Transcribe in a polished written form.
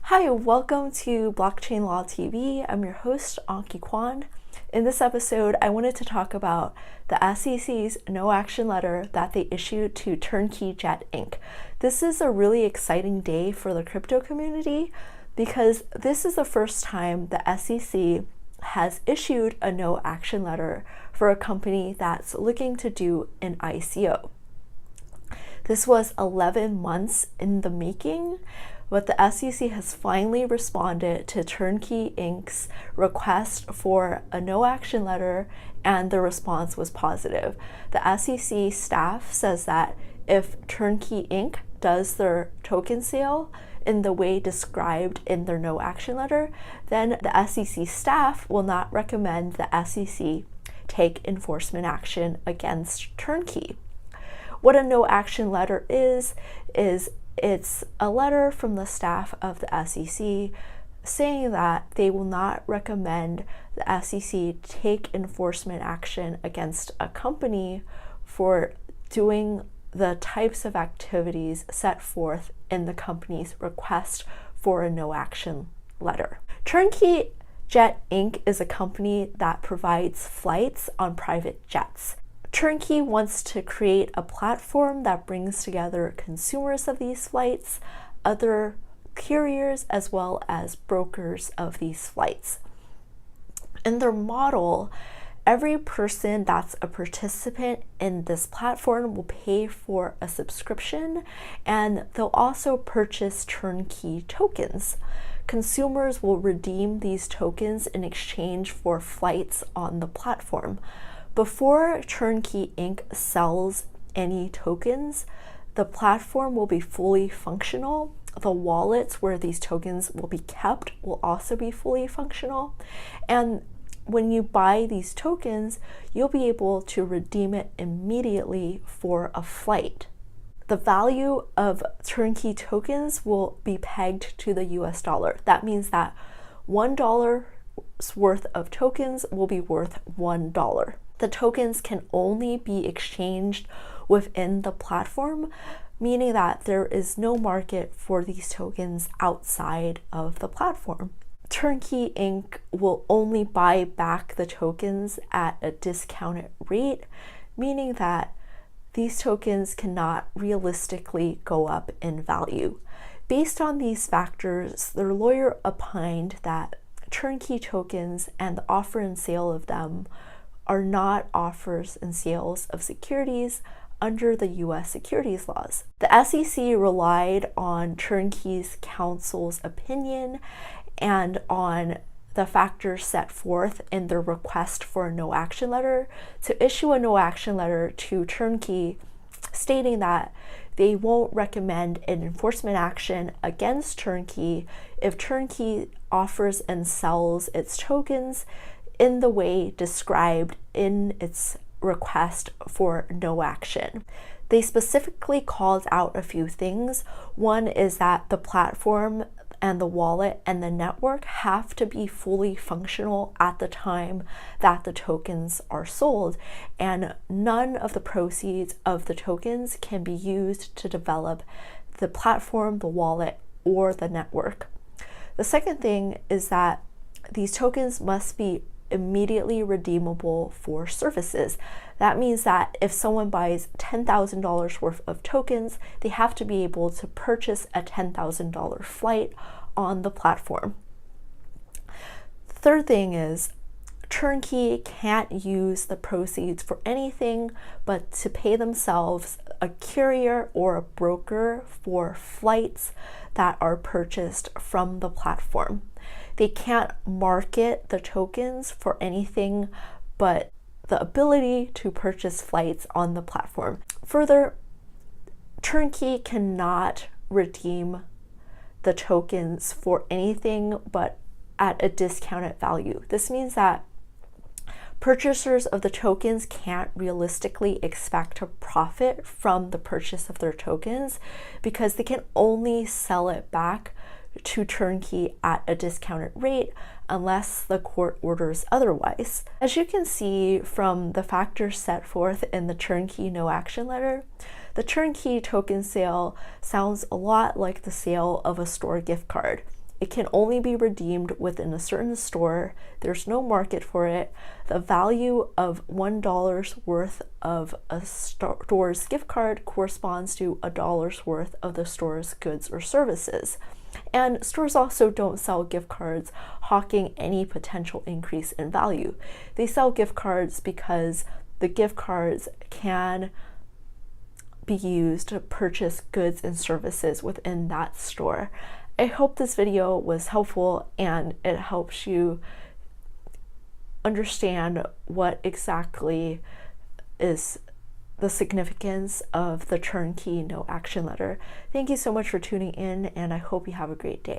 Hi, welcome to Blockchain Law TV. I'm your host, Anki Kwan. In this episode, I wanted to talk about the SEC's no action letter that they issued to TurnKey Jet Inc. This is a really exciting day for the crypto community because this is the first time the SEC has issued a no action letter for a company that's looking to do an ICO. This was 11 months in the making, but the SEC has finally responded to TurnKey Inc.'s request for a no action letter, and the response was positive. The SEC staff says that if TurnKey Inc. does their token sale in the way described in their no action letter, then the SEC staff will not recommend the SEC take enforcement action against TurnKey. What a no action letter is it's a letter from the staff of the SEC saying that they will not recommend the SEC take enforcement action against a company for doing the types of activities set forth in the company's request for a no action letter. TurnKey Jet Inc. is a company that provides flights on private jets. TurnKey wants to create a platform that brings together consumers of these flights, other carriers, as well as brokers of these flights. In their model, every person that's a participant in this platform will pay for a subscription, and they'll also purchase TurnKey tokens. Consumers will redeem these tokens in exchange for flights on the platform. Before TurnKey Inc. sells any tokens, the platform will be fully functional. The wallets where these tokens will be kept will also be fully functional. And when you buy these tokens, you'll be able to redeem it immediately for a flight. The value of TurnKey tokens will be pegged to the US dollar. That means that $1 worth of tokens will be worth $1. The tokens can only be exchanged within the platform, meaning that there is no market for these tokens outside of the platform. TurnKey Inc. will only buy back the tokens at a discounted rate, meaning that these tokens cannot realistically go up in value. Based on these factors, their lawyer opined that TurnKey tokens and the offer and sale of them are not offers and sales of securities under the US securities laws. The SEC relied on TurnKey's counsel's opinion and on the factors set forth in their request for a no action letter to issue a no action letter to TurnKey stating that they won't recommend an enforcement action against TurnKey if TurnKey offers and sells its tokens in the way described in its request for no action. They specifically called out a few things. One is that the platform and the wallet and the network have to be fully functional at the time that the tokens are sold, and none of the proceeds of the tokens can be used to develop the platform, the wallet, or the network. The second thing is that these tokens must be immediately redeemable for services. That means that if someone buys $10,000 worth of tokens, they have to be able to purchase a $10,000 flight on the platform. The third thing is TurnKey can't use the proceeds for anything but to pay themselves a carrier or a broker for flights that are purchased from the platform. They can't market the tokens for anything but the ability to purchase flights on the platform. Further, TurnKey cannot redeem the tokens for anything but at a discounted value. This means that purchasers of the tokens can't realistically expect to profit from the purchase of their tokens because they can only sell it back to TurnKey at a discounted rate unless the court orders otherwise. As you can see from the factors set forth in the TurnKey no action letter, the TurnKey token sale sounds a lot like the sale of a store gift card. It can only be redeemed within a certain store. There's no market for it. The value of $1 worth of a store's gift card corresponds to $1 worth of the store's goods or services. And stores also don't sell gift cards hawking any potential increase in value. They sell gift cards because the gift cards can be used to purchase goods and services within that store. I hope this video was helpful and it helps you understand what exactly is the significance of the turnkey no action letter. Thank you so much for tuning in, and I hope you have a great day.